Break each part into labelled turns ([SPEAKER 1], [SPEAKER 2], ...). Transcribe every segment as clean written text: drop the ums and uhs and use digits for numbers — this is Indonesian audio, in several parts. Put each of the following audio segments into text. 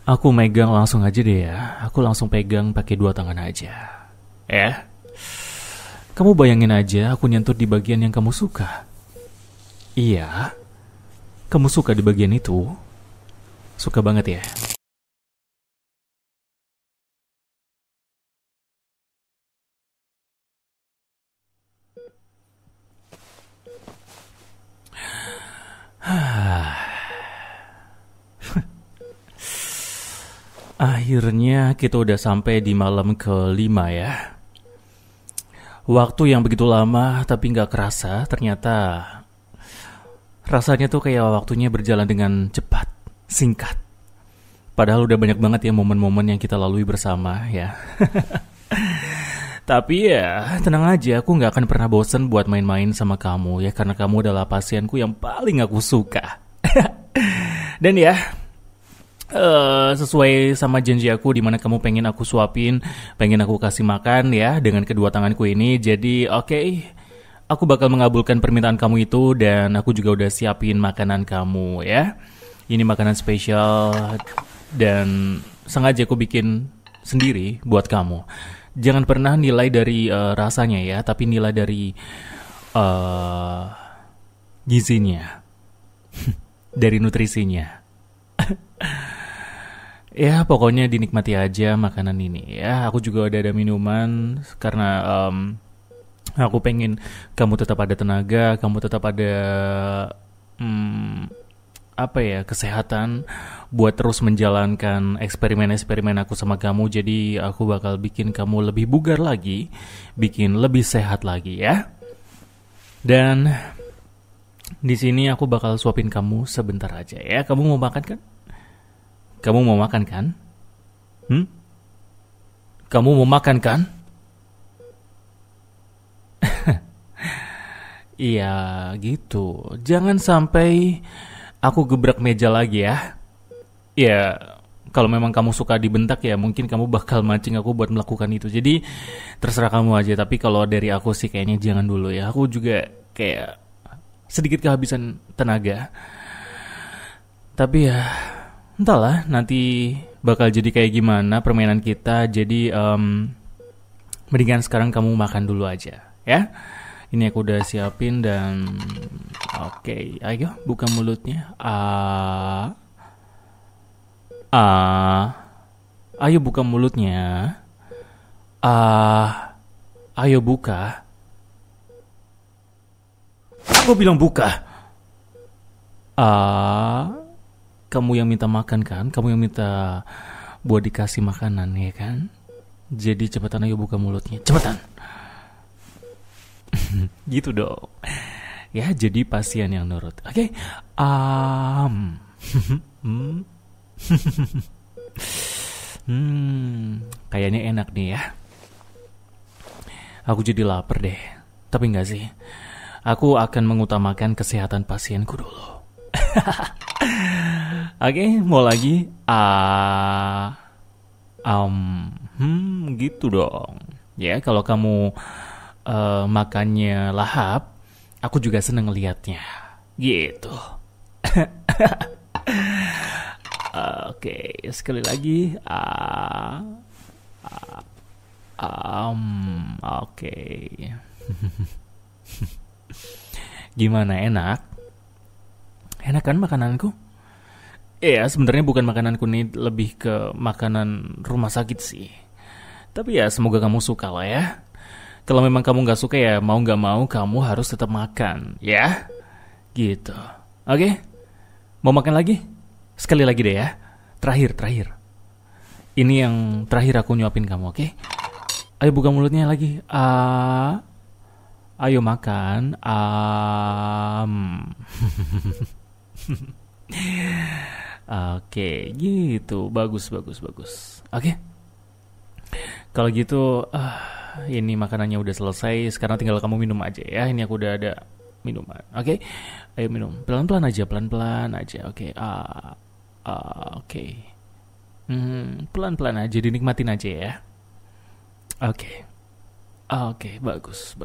[SPEAKER 1] Aku megang langsung aja deh ya. Aku langsung pegang pakai dua tangan aja. Ya. Kamu bayangin aja aku nyentuh di bagian yang kamu suka. Iya. Kamu suka di bagian itu? Suka banget ya? Akhirnya kita udah sampai di malam kelima ya. Waktu yang begitu lama tapi nggak kerasa, ternyata rasanya tuh kayak waktunya berjalan dengan cepat, singkat. Padahal udah banyak banget ya momen-momen yang kita lalui bersama ya. Tapi ya tenang aja, aku nggak akan pernah bosen buat main-main sama kamu ya, karena kamu adalah pasienku yang paling aku suka. Dan ya, sesuai sama janji aku di mana kamu pengen aku suapin, pengen aku kasih makan ya dengan kedua tanganku ini. Jadi oke, aku bakal mengabulkan permintaan kamu itu dan aku juga udah siapin makanan kamu ya. Ini makanan spesial dan sengaja aku bikin sendiri buat kamu. Jangan pernah nilai dari rasanya ya, tapi nilai dari uh, gizinya, dari nutrisinya. Ya pokoknya dinikmati aja makanan ini ya. Aku juga udah ada minuman karena aku pengen kamu tetap ada tenaga, kamu tetap ada hmm, apa ya, kesehatan buat terus menjalankan eksperimen-eksperimen aku sama kamu. Jadi aku bakal bikin kamu lebih bugar lagi, bikin lebih sehat lagi ya. Dan di sini aku bakal suapin kamu sebentar aja ya. Kamu mau makan kan? Kamu mau makan kan? Hmm? Kamu mau makan kan? Iya gitu. Jangan sampai aku gebrak meja lagi ya. Ya kalau memang kamu suka dibentak ya mungkin kamu bakal mancing aku buat melakukan itu. Jadi terserah kamu aja. Tapi kalau dari aku sih kayaknya jangan dulu ya. Aku juga kayak sedikit kehabisan tenaga. Tapi ya entahlah nanti bakal jadi kayak gimana permainan kita. Jadi mendingan sekarang kamu makan dulu aja ya. Ini aku udah siapin dan oke, ayo buka mulutnya. Ayo buka mulutnya. Ayo buka. Aku bilang buka. Kamu yang minta makan kan? Kamu yang minta buat dikasih makanan ya kan? Jadi cepetan ayo buka mulutnya. Cepetan. Gitu dong. Ya jadi pasien yang nurut. Oke. Hmm. Kayaknya enak nih ya. Aku jadi lapar deh. Tapi enggak sih. Aku akan mengutamakan kesehatan pasienku dulu. Oke, mau lagi? Gitu dong. Ya, kalau kamu makannya lahap, aku juga seneng ngeliatnya. Gitu. Oke, sekali lagi. Oke. Gimana, enak? Enak kan makananku? Iya, sebenarnya bukan makananku nih, lebih ke makanan rumah sakit sih. Tapi ya semoga kamu suka lah ya. Kalau memang kamu nggak suka ya mau nggak mau kamu harus tetap makan, ya. Gitu. Oke? Mau makan lagi? Sekali lagi deh ya. Terakhir. Ini yang terakhir aku nyuapin kamu, oke? Ayo buka mulutnya lagi. Ayo makan. Oke, gitu. Bagus. Oke. Kalau gitu, ini makanannya udah selesai. Sekarang tinggal kamu minum aja ya. Ini aku udah ada minuman. Oke. Ayo minum. Pelan-pelan aja. Oke. Oke. Pelan-pelan aja, dinikmatin aja ya. Oke. Oke, bagus.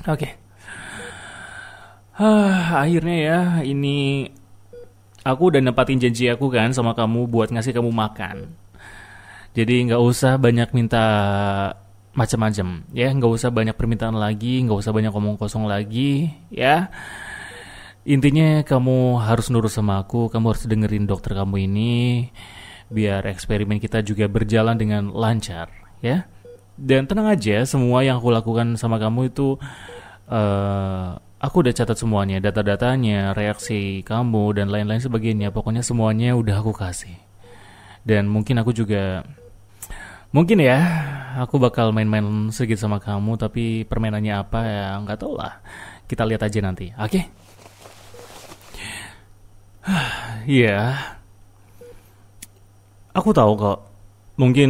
[SPEAKER 1] Oke. Akhirnya ya, ini Aku udah nempatin janji aku kan sama kamu buat ngasih kamu makan. Jadi nggak usah banyak minta macam-macam ya, nggak usah banyak permintaan lagi, nggak usah banyak ngomong kosong lagi ya. Intinya kamu harus nurut sama aku, kamu harus dengerin dokter kamu ini biar eksperimen kita juga berjalan dengan lancar ya. Dan tenang aja, semua yang aku lakukan sama kamu itu aku udah catat semuanya, data-datanya, reaksi kamu dan lain-lain sebagainya. Pokoknya semuanya udah aku kasih. Dan mungkin aku juga mungkin ya, aku bakal main-main sedikit sama kamu, tapi permainannya apa ya nggak tahu lah. Kita lihat aja nanti, oke? Iya, aku tahu kok. Mungkin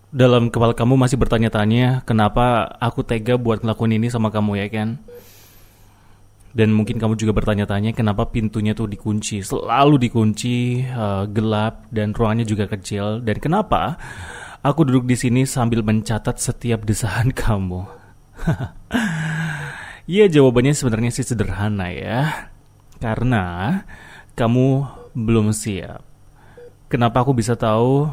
[SPEAKER 1] dalam kepala kamu masih bertanya-tanya kenapa aku tega buat ngelakuin ini sama kamu ya kan? Dan mungkin kamu juga bertanya-tanya kenapa pintunya tuh dikunci, selalu dikunci, gelap dan ruangannya juga kecil. Dan kenapa aku duduk di sini sambil mencatat setiap desahan kamu. Iya, jawabannya sebenarnya sih sederhana ya. Karena kamu belum siap. Kenapa aku bisa tahu?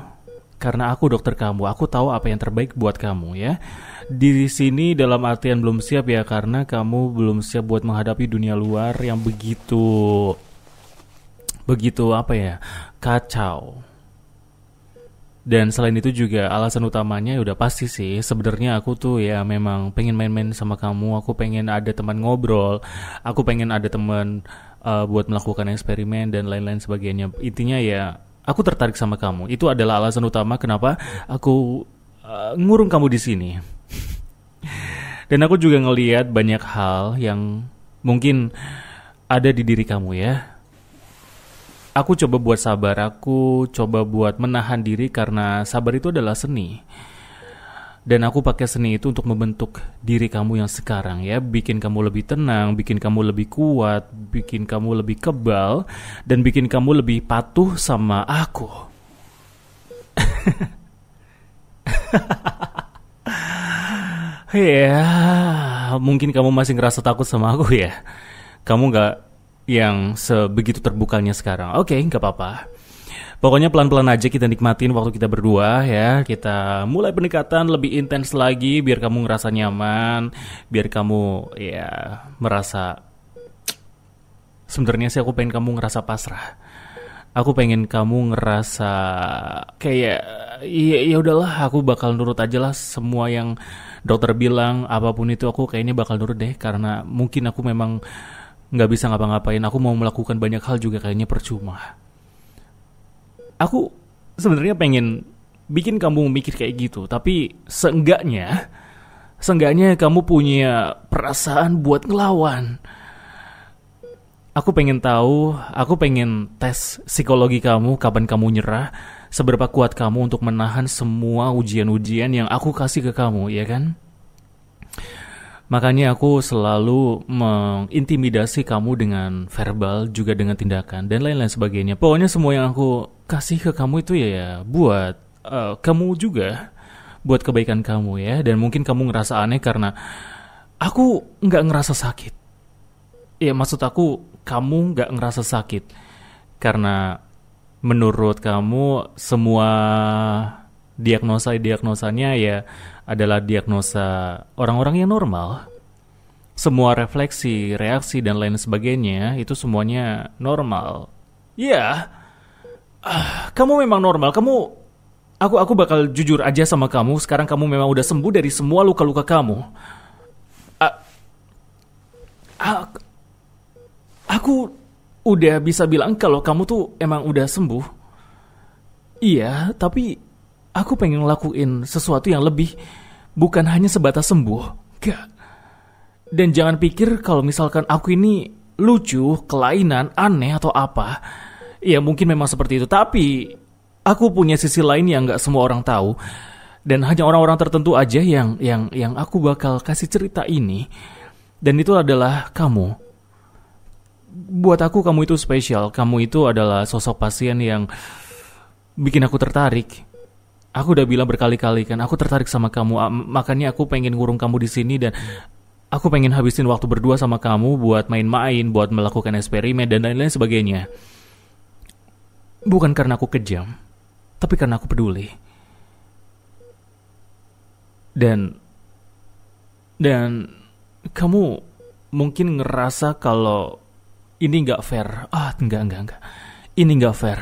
[SPEAKER 1] Karena aku dokter kamu, aku tahu apa yang terbaik buat kamu ya. Di sini dalam artian belum siap ya, karena kamu belum siap buat menghadapi dunia luar yang begitu apa ya, kacau. Dan selain itu juga alasan utamanya udah pasti sih. Sebenarnya aku tuh ya memang pengen main-main sama kamu. Aku pengen ada teman ngobrol. Aku pengen ada teman buat melakukan eksperimen dan lain-lain sebagainya. Intinya ya aku tertarik sama kamu. Itu adalah alasan utama kenapa aku ngurung kamu di sini. Dan aku juga ngelihat banyak hal yang mungkin ada di diri kamu ya. Aku coba buat sabar, aku coba buat menahan diri karena sabar itu adalah seni. Dan aku pakai seni itu untuk membentuk diri kamu yang sekarang ya. Bikin kamu lebih tenang, bikin kamu lebih kuat, bikin kamu lebih kebal, dan bikin kamu lebih patuh sama aku. Ya, mungkin kamu masih ngerasa takut sama aku ya. Kamu gak yang sebegitu terbukanya sekarang. Oke, gak apa-apa. Pokoknya pelan-pelan aja kita nikmatin waktu kita berdua ya. Kita mulai pendekatan lebih intens lagi biar kamu ngerasa nyaman, biar kamu ya merasa sebenarnya sih aku pengen kamu ngerasa pasrah. Aku pengen kamu ngerasa kayak ya udahlah, aku bakal nurut aja lah semua yang dokter bilang, apapun itu aku kayaknya bakal nurut deh karena mungkin aku memang nggak bisa ngapa-ngapain. Aku mau melakukan banyak hal juga kayaknya percuma. Aku sebenarnya pengen bikin kamu mikir kayak gitu, tapi seenggaknya kamu punya perasaan buat ngelawan. Aku pengen tahu, aku pengen tes psikologi kamu, kapan kamu nyerah, seberapa kuat kamu untuk menahan semua ujian-ujian yang aku kasih ke kamu, ya kan? Makanya aku selalu mengintimidasi kamu dengan verbal, juga dengan tindakan, dan lain-lain sebagainya. Pokoknya semua yang aku kasih ke kamu itu ya buat kamu juga, buat kebaikan kamu ya. Dan mungkin kamu ngerasa aneh karena aku gak ngerasa sakit. Ya maksud aku, kamu gak ngerasa sakit karena menurut kamu semua diagnosanya ya adalah diagnosa orang-orang yang normal. Semua refleksi, reaksi dan lain sebagainya itu semuanya normal. Ya, kamu memang normal. Aku bakal jujur aja sama kamu. Sekarang kamu memang udah sembuh dari semua luka-luka kamu. Aku udah bisa bilang kalau kamu tuh emang udah sembuh. Iya, tapi aku pengen ngelakuin sesuatu yang lebih, bukan hanya sebatas sembuh. Gak. Dan jangan pikir kalau misalkan aku ini lucu, kelainan, aneh atau apa. Ya mungkin memang seperti itu, tapi aku punya sisi lain yang gak semua orang tahu. Dan hanya orang-orang tertentu aja yang aku bakal kasih cerita ini. Dan itu adalah kamu. Buat aku kamu itu spesial. Kamu itu adalah sosok pasien yang bikin aku tertarik. Aku udah bilang berkali-kali kan, aku tertarik sama kamu. Makanya aku pengen ngurung kamu di sini dan aku pengen habisin waktu berdua sama kamu buat main-main, buat melakukan eksperimen dan lain-lain sebagainya. Bukan karena aku kejam, tapi karena aku peduli. Dan dan kamu mungkin ngerasa kalau ini nggak fair. Enggak. Ini nggak fair.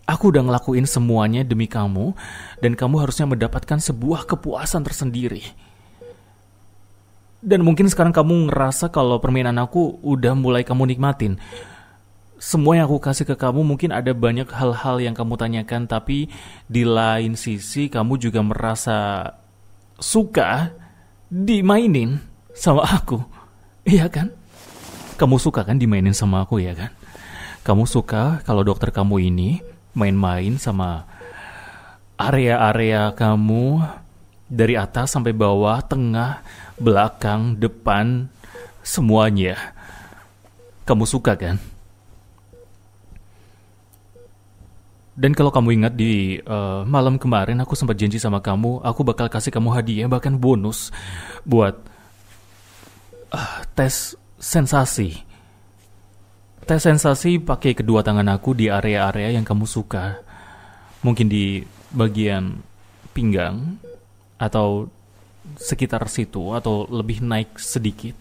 [SPEAKER 1] Aku udah ngelakuin semuanya demi kamu, dan kamu harusnya mendapatkan sebuah kepuasan tersendiri. Dan mungkin sekarang kamu ngerasa kalau permainan aku udah mulai kamu nikmatin. Semua yang aku kasih ke kamu mungkin ada banyak hal-hal yang kamu tanyakan, tapi di lain sisi kamu juga merasa suka dimainin sama aku. Iya kan? Kamu suka kan dimainin sama aku, ya kan? Kamu suka kalau dokter kamu ini main-main sama area-area kamu dari atas sampai bawah, tengah, belakang, depan, semuanya. Kamu suka kan? Dan kalau kamu ingat di malam kemarin aku sempat janji sama kamu, aku bakal kasih kamu hadiah, bahkan bonus buat tes sensasi. Tes sensasi pakai kedua tangan aku di area-area yang kamu suka. Mungkin di bagian pinggang atau sekitar situ, atau lebih naik sedikit.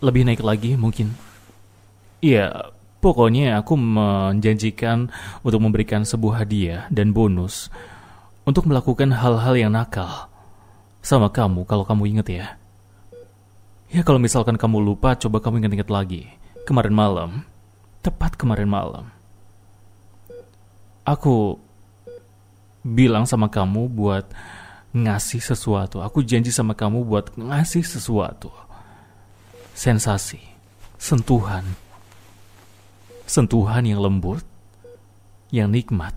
[SPEAKER 1] Lebih naik lagi mungkin. Iya, pokoknya aku menjanjikan untuk memberikan sebuah hadiah dan bonus untuk melakukan hal-hal yang nakal sama kamu, kalau kamu ingat ya. Ya, kalau misalkan kamu lupa, coba kamu ingat-ingat lagi. Kemarin malam, tepat kemarin malam, aku bilang sama kamu buat ngasih sesuatu. Aku janji sama kamu buat ngasih sesuatu. Sensasi, sentuhan. Sentuhan yang lembut, yang nikmat.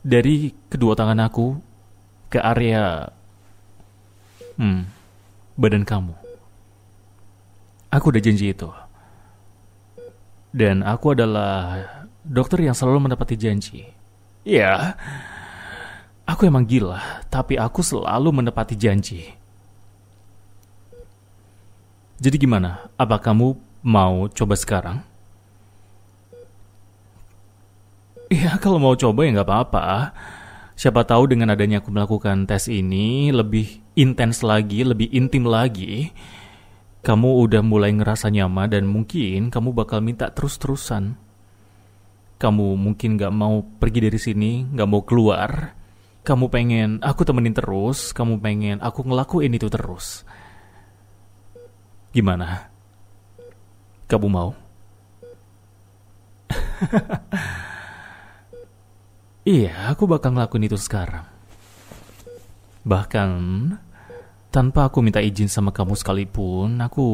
[SPEAKER 1] Dari kedua tangan aku ke area badan kamu. Aku udah janji itu. Dan aku adalah dokter yang selalu menepati janji. Ya, aku emang gila, tapi aku selalu menepati janji. Jadi gimana? Apa kamu mau coba sekarang? Ya, kalau mau coba ya nggak apa-apa. Siapa tahu dengan adanya aku melakukan tes ini lebih intens lagi, lebih intim lagi, kamu udah mulai ngerasa nyaman dan mungkin kamu bakal minta terus-terusan. Kamu mungkin gak mau pergi dari sini, gak mau keluar. Kamu pengen aku temenin terus, kamu pengen aku ngelakuin itu terus. Gimana? Kamu mau? Iya, aku bakal ngelakuin itu sekarang. Bahkan tanpa aku minta izin sama kamu sekalipun, aku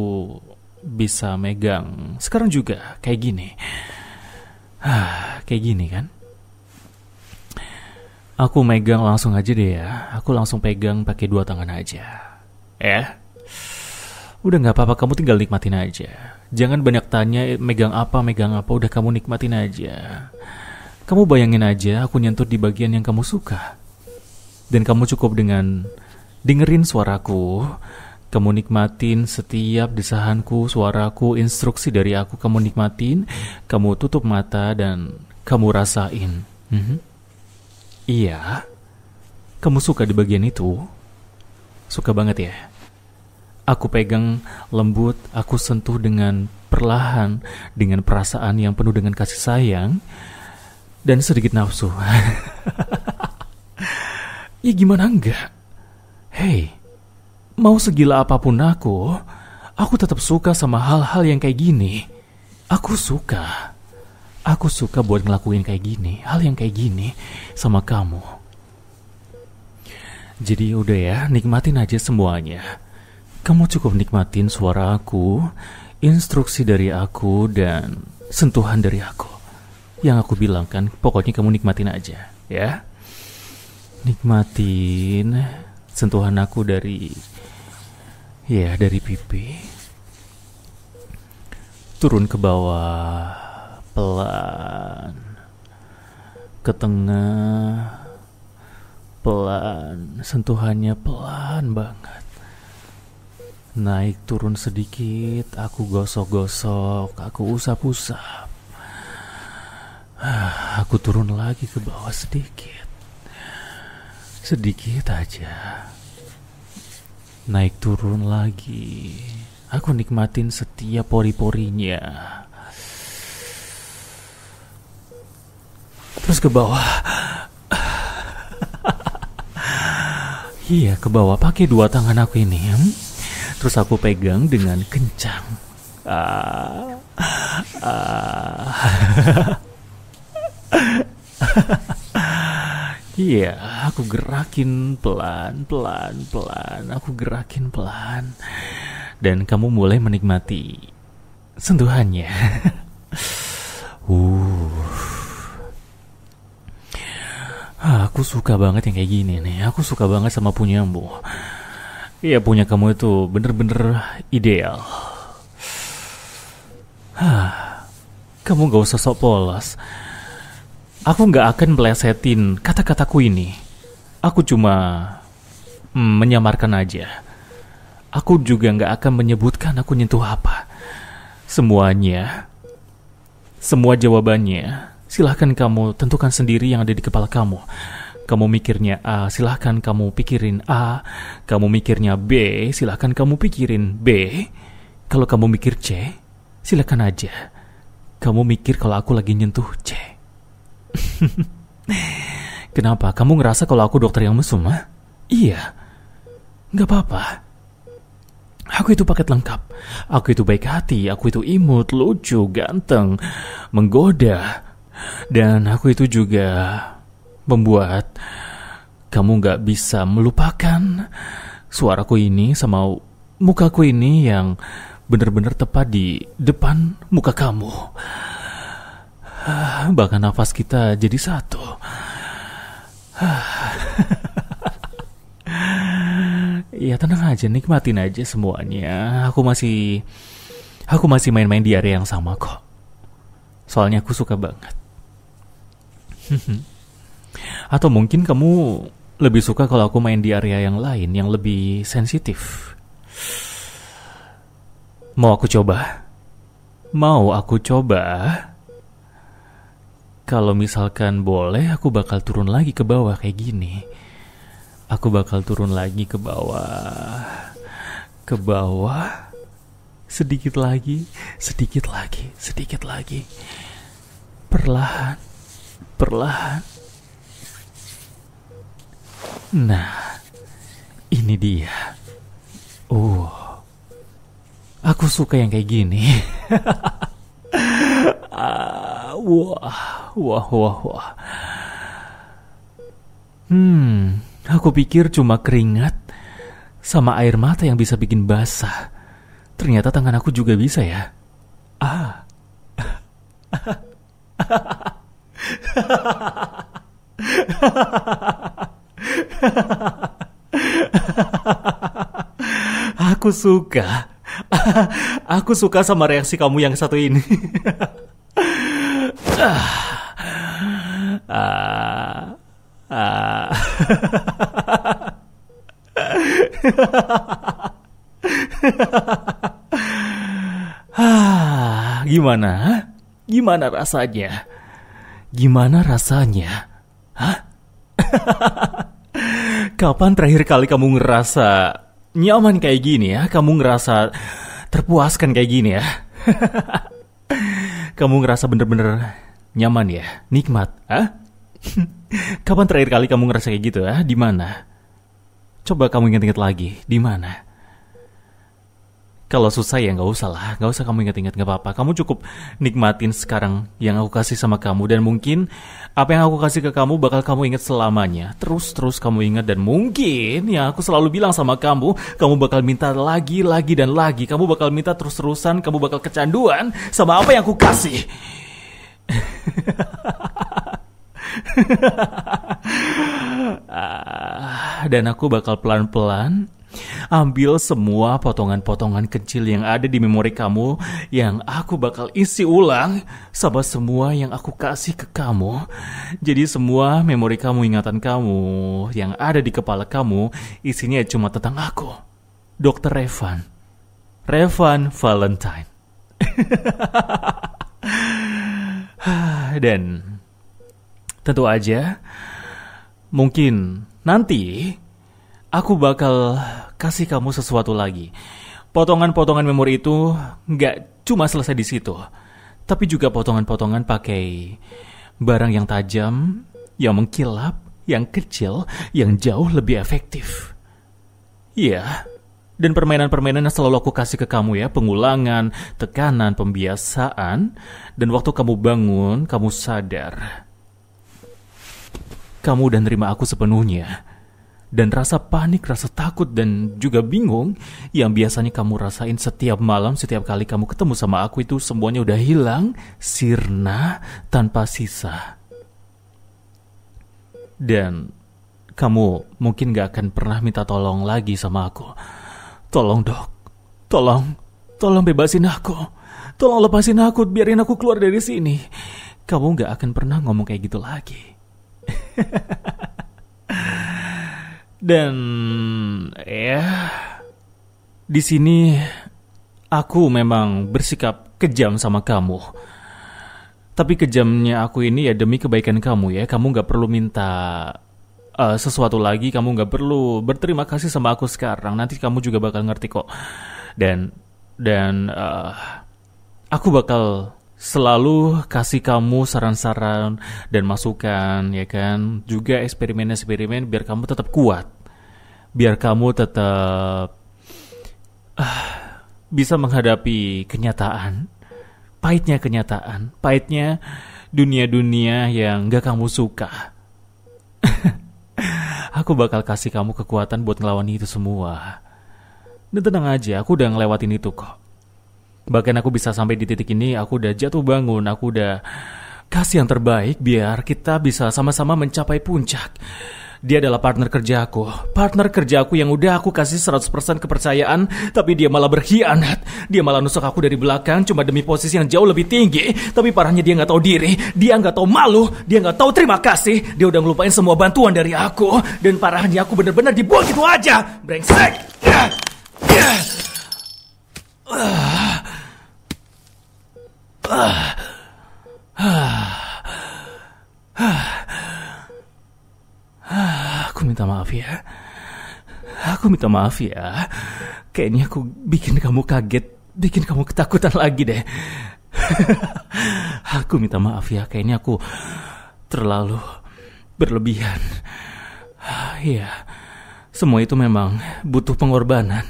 [SPEAKER 1] bisa megang sekarang juga kayak gini. Kayak gini kan? Aku megang langsung aja deh ya. Aku langsung pegang pakai dua tangan aja. Udah gak apa-apa, kamu tinggal nikmatin aja. Jangan banyak tanya megang apa, udah kamu nikmatin aja. Kamu bayangin aja aku nyentuh di bagian yang kamu suka. Dan kamu cukup dengan dengerin suaraku, kamu nikmatin setiap desahanku, suaraku, instruksi dari aku, kamu nikmatin, kamu tutup mata dan kamu rasain. Iya, kamu suka di bagian itu? Suka banget ya? Aku pegang lembut, aku sentuh dengan perlahan, dengan perasaan yang penuh dengan kasih sayang, dan sedikit nafsu. Ya gimana enggak? Hey, mau segila apapun aku tetap suka sama hal-hal yang kayak gini. Aku suka buat ngelakuin kayak gini, hal yang kayak gini sama kamu. Jadi udah ya, nikmatin aja semuanya. Kamu cukup nikmatin suara aku, instruksi dari aku, dan sentuhan dari aku. Yang aku bilang kan, pokoknya kamu nikmatin aja, ya. Nikmatin sentuhan aku dari pipi turun ke bawah, pelan ke tengah, pelan, sentuhannya pelan banget, naik turun sedikit, aku gosok-gosok, aku usap-usap, Aku turun lagi ke bawah sedikit. Sedikit aja. Naik turun lagi. Aku nikmatin setiap pori-porinya. Terus ke bawah. Iya, ke bawah pakai dua tangan aku ini. Terus aku pegang dengan kencang. Iya, aku gerakin pelan. Aku gerakin pelan. Dan kamu mulai menikmati sentuhannya. Aku suka banget yang kayak gini nih. Aku suka banget sama punyamu. Iya, punya kamu itu bener-bener ideal. Kamu gak usah sok polos. Aku gak akan melesetin kata-kataku ini. Aku cuma menyamarkan aja. Aku juga gak akan menyebutkan aku nyentuh apa. Semuanya, semua jawabannya, silahkan kamu tentukan sendiri yang ada di kepala kamu. Kamu mikirnya A, silahkan kamu pikirin A. Kamu mikirnya B, silahkan kamu pikirin B. Kalau kamu mikir C, silahkan aja kamu mikir kalau aku lagi nyentuh C. Kenapa? Kamu ngerasa kalau aku dokter yang mesum, ha? Iya, gak apa-apa. Aku itu paket lengkap. Aku itu baik hati, aku itu imut, lucu, ganteng, menggoda. Dan aku itu juga membuat kamu gak bisa melupakan suaraku ini sama mukaku ini yang benar-benar tepat di depan muka kamu. Bahkan nafas kita jadi satu. Ya tenang aja, nikmatin aja semuanya. Aku masih main-main di area yang sama kok. Soalnya aku suka banget. Atau mungkin kamu lebih suka kalau aku main di area yang lain, yang lebih sensitif. Mau aku coba? Kalau misalkan boleh, aku bakal turun lagi ke bawah kayak gini. Aku bakal turun lagi ke bawah. Ke bawah. Sedikit lagi. Perlahan. Nah, ini dia. Aku suka yang kayak gini. Wah. Aku pikir cuma keringat sama air mata yang bisa bikin basah. Ternyata tangan aku juga bisa ya. Aku suka. Aku suka sama reaksi kamu yang satu ini. Gimana? Gimana rasanya? Hah? Kapan terakhir kali kamu ngerasa nyaman kayak gini ya? Kamu ngerasa terpuaskan kayak gini ya? Kamu ngerasa bener-bener nyaman ya? Nikmat? Hah? Kapan terakhir kali kamu ngerasa kayak gitu ya? Di mana? Coba kamu ingat-ingat lagi. Di mana? Kalau susah ya nggak usah lah, nggak usah kamu ingat-ingat, nggak apa-apa. Kamu cukup nikmatin sekarang yang aku kasih sama kamu, dan mungkin apa yang aku kasih ke kamu bakal kamu ingat selamanya. Terus kamu ingat, dan mungkin yang aku selalu bilang sama kamu bakal minta lagi dan lagi. Kamu bakal minta terus-terusan, kamu bakal kecanduan sama apa yang aku kasih. Dan aku bakal pelan-pelan ambil semua potongan-potongan kecil yang ada di memori kamu, yang aku bakal isi ulang sama semua yang aku kasih ke kamu. Jadi semua memori kamu, ingatan kamu yang ada di kepala kamu, isinya cuma tentang aku, Dr. Revan Valentine. Dan Tentu aja, mungkin nanti aku bakal kasih kamu sesuatu lagi. Potongan-potongan memori itu nggak cuma selesai di situ, tapi juga potongan-potongan pakai barang yang tajam, yang mengkilap, yang kecil, yang jauh lebih efektif. Iya, dan permainan-permainan yang selalu aku kasih ke kamu ya, pengulangan, tekanan, pembiasaan, dan waktu kamu bangun, kamu sadar. Kamu udah nerima aku sepenuhnya. Dan rasa panik, rasa takut, dan juga bingung yang biasanya kamu rasain setiap malam, setiap kali kamu ketemu sama aku itu semuanya udah hilang, sirna, tanpa sisa. Dan kamu mungkin gak akan pernah minta tolong lagi sama aku. Tolong dok, tolong bebasin aku. Tolong lepasin aku, biarin aku keluar dari sini. Kamu gak akan pernah ngomong kayak gitu lagi. Dan ya, di sini aku memang bersikap kejam sama kamu. Tapi kejamnya aku ini ya demi kebaikan kamu ya. Kamu gak perlu minta sesuatu lagi. Kamu gak perlu berterima kasih sama aku sekarang. Nanti kamu juga bakal ngerti kok. Dan aku bakal selalu kasih kamu saran-saran dan masukan, ya kan? Juga eksperimen-eksperimen biar kamu tetap kuat. Biar kamu tetap bisa menghadapi kenyataan. Pahitnya kenyataan. Pahitnya dunia-dunia yang gak kamu suka. Aku bakal kasih kamu kekuatan buat ngelawan itu semua. Dan tenang aja, aku udah ngelewatin itu kok. Bahkan aku bisa sampai di titik ini, aku udah jatuh bangun, aku udah kasih yang terbaik biar kita bisa sama-sama mencapai puncak. Dia adalah partner kerjaku yang udah aku kasih 100% kepercayaan, tapi dia malah berkhianat. Dia malah nusuk aku dari belakang cuma demi posisi yang jauh lebih tinggi. Tapi parahnya dia gak tahu diri, dia gak tahu malu, dia gak tahu terima kasih. Dia udah ngelupain semua bantuan dari aku. Dan parahnya aku bener-bener dibuang gitu aja. Brengsek. Aku minta maaf ya. Kayaknya aku bikin kamu kaget, bikin kamu ketakutan lagi deh. Aku minta maaf ya. Kayaknya aku terlalu berlebihan. Iya, semua itu memang butuh pengorbanan,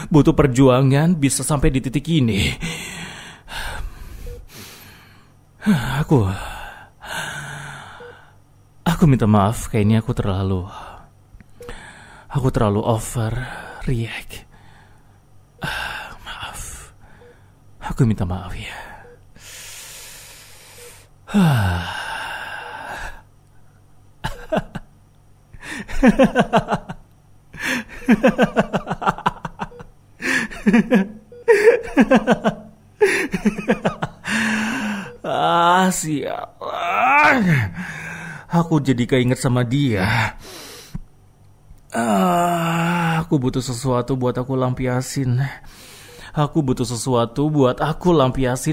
[SPEAKER 1] butuh perjuangan bisa sampai di titik ini. Aku minta maaf, kayaknya aku terlalu over react. Maaf. Aku minta maaf ya. Sialan. Aku jadi keinget sama dia. Aku butuh sesuatu buat aku lampiasin.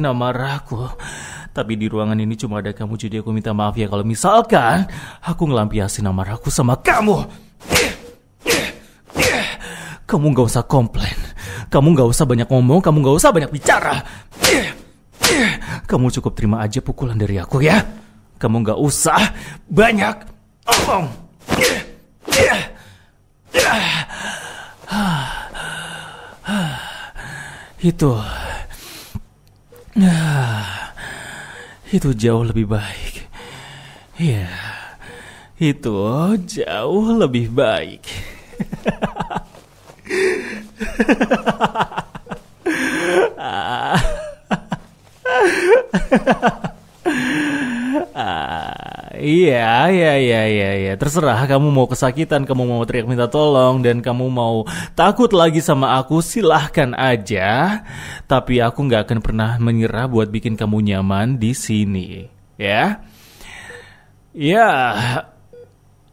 [SPEAKER 1] Amarahku. Tapi di ruangan ini cuma ada kamu, jadi aku minta maaf ya kalau misalkan aku ngelampiasin amarahku sama kamu. Kamu gak usah komplain. Kamu gak usah banyak ngomong. Kamu gak usah banyak bicara. Kamu cukup terima aja pukulan dari aku ya. Kamu gak usah banyak ngomong. Itu jauh lebih baik. Iya, itu jauh lebih baik. Iya. Terserah kamu mau kesakitan, kamu mau teriak minta tolong, dan kamu mau takut lagi sama aku, silahkan aja. Tapi aku nggak akan pernah menyerah buat bikin kamu nyaman di sini, ya. Ya,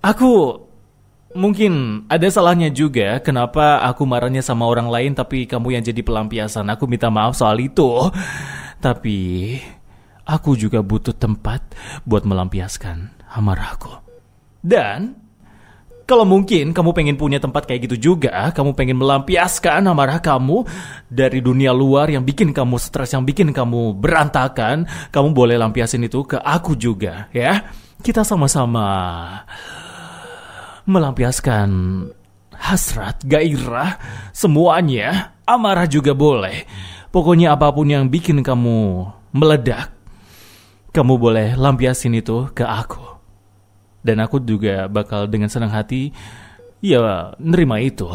[SPEAKER 1] aku mungkin ada salahnya juga. Kenapa aku marahnya sama orang lain, tapi kamu yang jadi pelampiasan. Aku minta maaf soal itu. Tapi aku juga butuh tempat buat melampiaskan amarahku. Dan kalau mungkin kamu pengen punya tempat kayak gitu juga, kamu pengen melampiaskan amarah kamu dari dunia luar yang bikin kamu stres, yang bikin kamu berantakan, kamu boleh lampiasin itu ke aku juga, ya. Kita sama-sama melampiaskan hasrat, gairah, semuanya. Amarah juga boleh. Pokoknya apapun yang bikin kamu meledak, kamu boleh lampiasin itu ke aku. Dan aku juga bakal dengan senang hati ya nerima itu.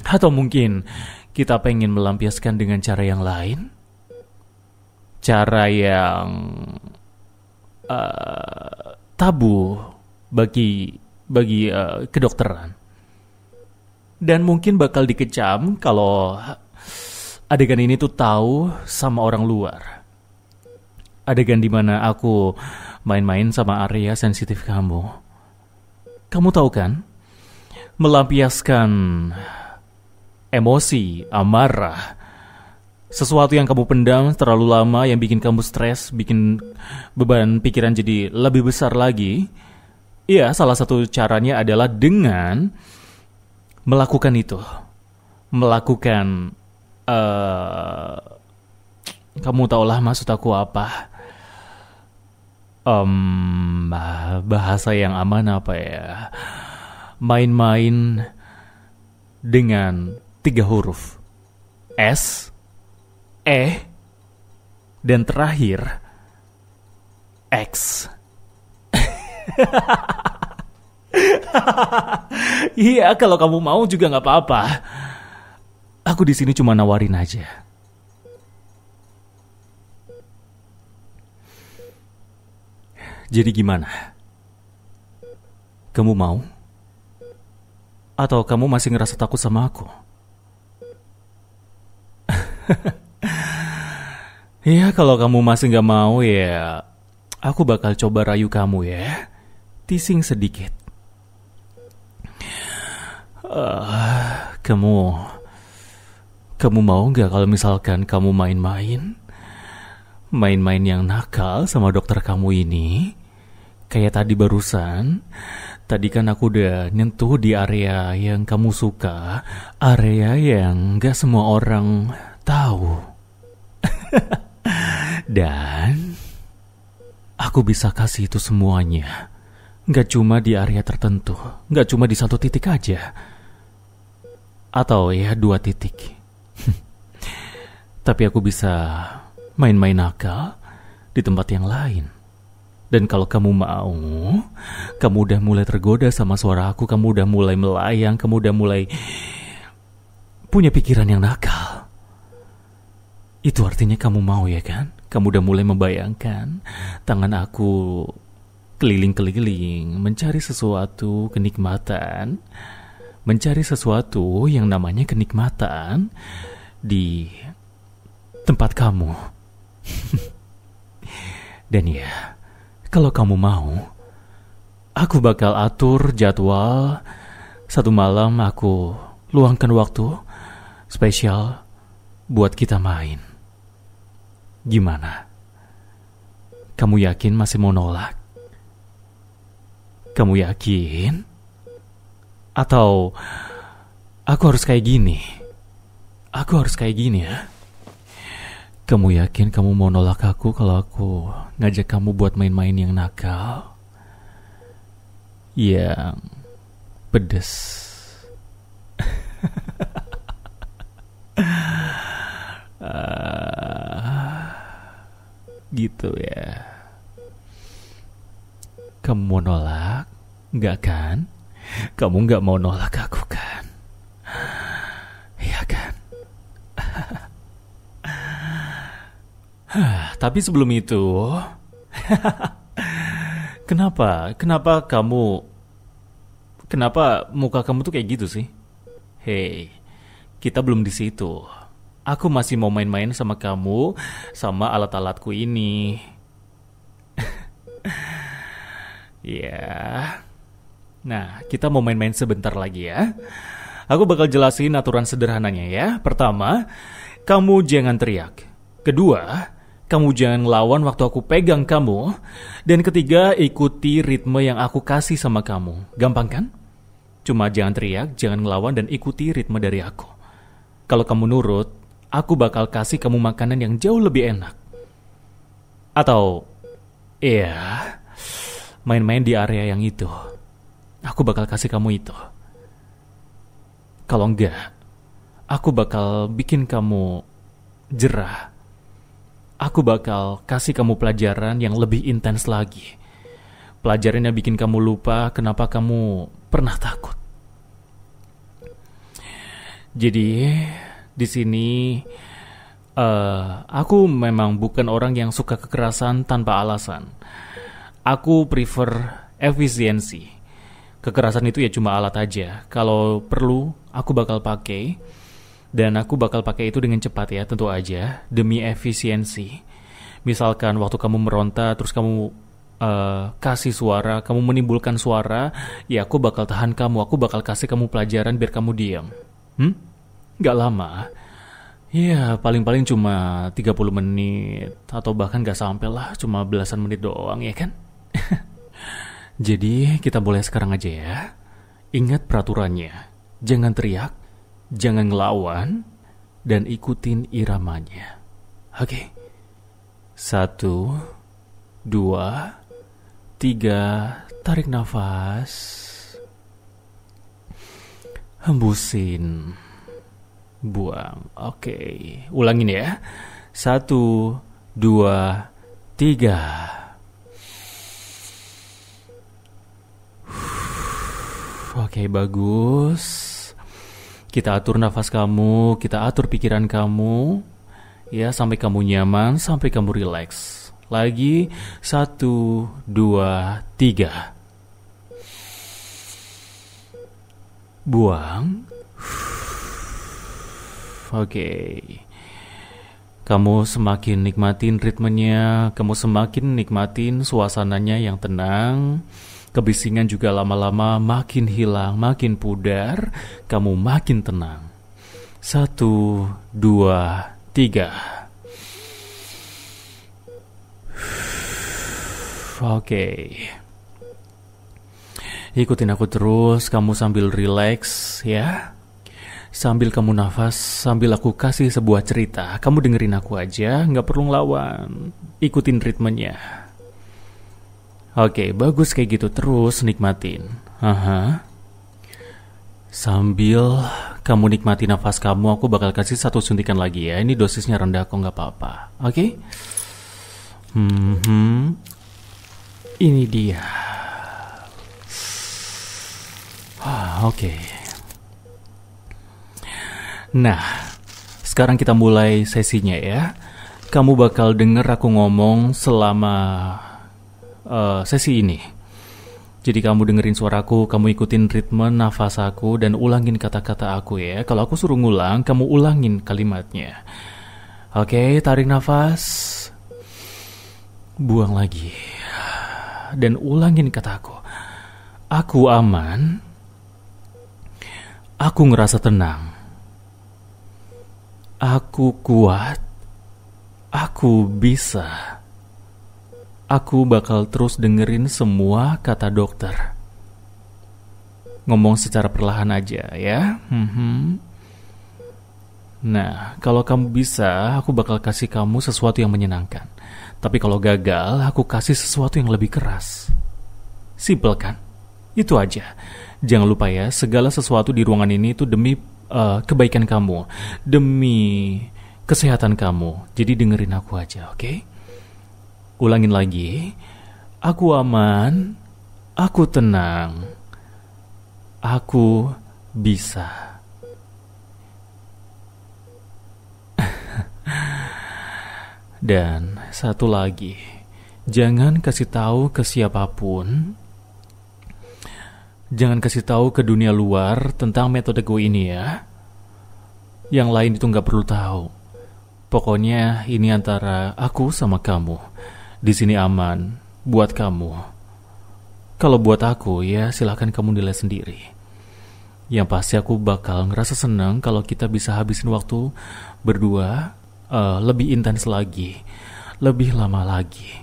[SPEAKER 1] Atau mungkin kita pengen melampiaskan dengan cara yang lain, cara yang tabu bagi kedokteran. Dan mungkin bakal dikecam kalau adegan ini tuh tahu sama orang luar. Adegan dimana aku main-main sama area sensitif kamu. Kamu tahu kan? Melampiaskan emosi, amarah, sesuatu yang kamu pendam terlalu lama, yang bikin kamu stres, bikin beban pikiran jadi lebih besar lagi. Iya, salah satu caranya adalah dengan melakukan itu. Melakukan kamu tahulah maksud aku apa. Bahasa yang aman apa ya? Main-main dengan 3 huruf. S, E, dan terakhir X. Iya, kalau kamu mau juga nggak apa-apa. Aku di sini cuma nawarin aja. Jadi gimana? Kamu mau? Atau kamu masih ngerasa takut sama aku? Ya, kalau kamu masih gak mau ya, aku bakal coba rayu kamu ya. Teasing sedikit. Kamu mau gak kalau misalkan kamu main-main? Main-main yang nakal sama dokter kamu ini? Kayak tadi barusan, tadi kan aku udah nyentuh di area yang kamu suka, area yang gak semua orang tahu. Dan aku bisa kasih itu semuanya. Gak cuma di area tertentu, gak cuma di satu titik aja. Atau ya 2 titik. Tapi aku bisa main-main nakal di tempat yang lain. Dan kalau kamu mau, kamu udah mulai tergoda sama suara aku, kamu udah mulai melayang, kamu udah mulai punya pikiran yang nakal. Itu artinya kamu mau ya kan? Kamu udah mulai membayangkan tangan aku keliling-keliling mencari sesuatu kenikmatan, mencari sesuatu yang namanya kenikmatan di tempat kamu. Dan ya, kalau kamu mau, aku bakal atur jadwal. Satu malam aku luangkan waktu spesial buat kita main. Gimana? Kamu yakin masih mau nolak? Kamu yakin? Atau aku harus kayak gini? Aku harus kayak gini ya? Kamu yakin kamu mau nolak aku kalau aku ngajak kamu buat main-main yang nakal? Yang pedes. Gitu ya. Kamu mau nolak? Enggak kan? Kamu enggak mau nolak aku kan? Iya kan? Tapi sebelum itu, kenapa muka kamu tuh kayak gitu sih? Hey, kita belum di situ. Aku masih mau main-main sama kamu, sama alat-alatku ini. Ya. Nah, kita mau main-main sebentar lagi ya. Aku bakal jelasin aturan sederhananya ya. Pertama, kamu jangan teriak. Kedua, Kamu jangan ngelawan waktu aku pegang kamu. Dan ketiga, ikuti ritme yang aku kasih sama kamu. Gampang kan? Cuma jangan teriak, jangan ngelawan, dan ikuti ritme dari aku. Kalau kamu nurut, aku bakal kasih kamu makanan yang jauh lebih enak. Atau, main-main di area yang itu. Aku bakal kasih kamu itu. Kalau enggak, aku bakal bikin kamu jerah. Aku bakal kasih kamu pelajaran yang lebih intens lagi. Pelajaran yang bikin kamu lupa kenapa kamu pernah takut. Jadi, di sini aku memang bukan orang yang suka kekerasan tanpa alasan. Aku prefer efisiensi. Kekerasan itu ya cuma alat aja. Kalau perlu, aku bakal pakai. Dan aku bakal pakai itu dengan cepat ya, tentu aja, demi efisiensi. Misalkan waktu kamu meronta, terus kamu kasih suara, kamu menimbulkan suara, ya aku bakal tahan kamu, aku bakal kasih kamu pelajaran biar kamu diam. Gak lama. Ya, paling-paling cuma 30 menit, atau bahkan gak sampai lah, cuma belasan menit doang, ya kan? Jadi, kita boleh sekarang aja ya. Ingat peraturannya, jangan teriak, jangan ngelawan, dan ikutin iramanya. Oke. 1, 2, 3, tarik nafas. Hembusin. Buang. Oke. Ulangin ya. 1, 2, 3. Oke, bagus. Kita atur nafas kamu, kita atur pikiran kamu, ya sampai kamu nyaman, sampai kamu rileks. Lagi, 1, 2, 3. Buang. Oke. Kamu semakin nikmatin ritmenya, kamu semakin nikmatin suasananya yang tenang. Kebisingan juga lama-lama makin hilang, makin pudar, kamu makin tenang. 1, 2, 3. Oke. Ikutin aku terus, kamu sambil relax ya. Sambil kamu nafas, sambil aku kasih sebuah cerita. Kamu dengerin aku aja, gak perlu ngelawan. Ikutin ritmenya. Oke, bagus kayak gitu. Terus nikmatin. Sambil kamu nikmati nafas kamu, aku bakal kasih 1 suntikan lagi ya. Ini dosisnya rendah kok, gak apa-apa. Oke? Ini dia. Oke. Nah, sekarang kita mulai sesinya ya. Kamu bakal denger aku ngomong selama sesi ini. Jadi kamu dengerin suaraku, kamu ikutin ritme nafas aku, dan ulangin kata-kata aku ya. Kalau aku suruh ngulang, kamu ulangin kalimatnya. Oke, tarik nafas. Buang lagi. Dan ulangin kataku. Aku aman. Aku ngerasa tenang. Aku kuat. Aku bisa. Aku bakal terus dengerin semua kata dokter. Ngomong secara perlahan aja ya. Nah, kalau kamu bisa, aku bakal kasih kamu sesuatu yang menyenangkan. Tapi kalau gagal, aku kasih sesuatu yang lebih keras. Simple kan? Itu aja. Jangan lupa ya, segala sesuatu di ruangan ini itu demi kebaikan kamu, demi kesehatan kamu. Jadi dengerin aku aja, oke? Ulangin lagi. Aku aman. Aku tenang. Aku bisa. Dan satu lagi. Jangan kasih tahu ke siapapun. Jangan kasih tahu ke dunia luar tentang metode gue ini ya. Yang lain itu gak perlu tahu. Pokoknya ini antara aku sama kamu. Di sini aman buat kamu. Kalau buat aku ya silahkan kamu nilai sendiri. Yang pasti aku bakal ngerasa senang kalau kita bisa habisin waktu berdua lebih intens lagi. lebih lama lagi.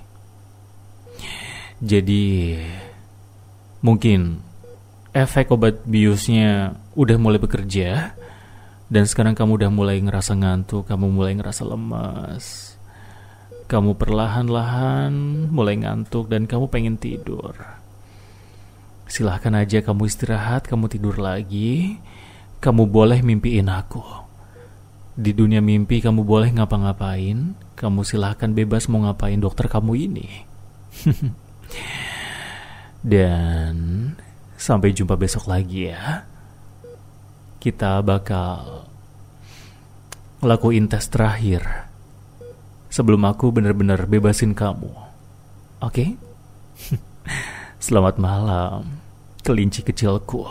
[SPEAKER 1] Jadi mungkin efek obat biusnya udah mulai bekerja, dan sekarang kamu udah mulai ngerasa ngantuk, kamu mulai ngerasa lemas, kamu perlahan-lahan mulai ngantuk dan kamu pengen tidur. Silahkan aja kamu istirahat, kamu tidur lagi. Kamu boleh mimpiin aku. Di dunia mimpi kamu boleh ngapa-ngapain. Kamu silahkan bebas mau ngapain dokter kamu ini. Dan sampai jumpa besok lagi ya. Kita bakal ngelakuin tes terakhir sebelum aku benar-benar bebasin kamu. Oke? Selamat malam, kelinci kecilku.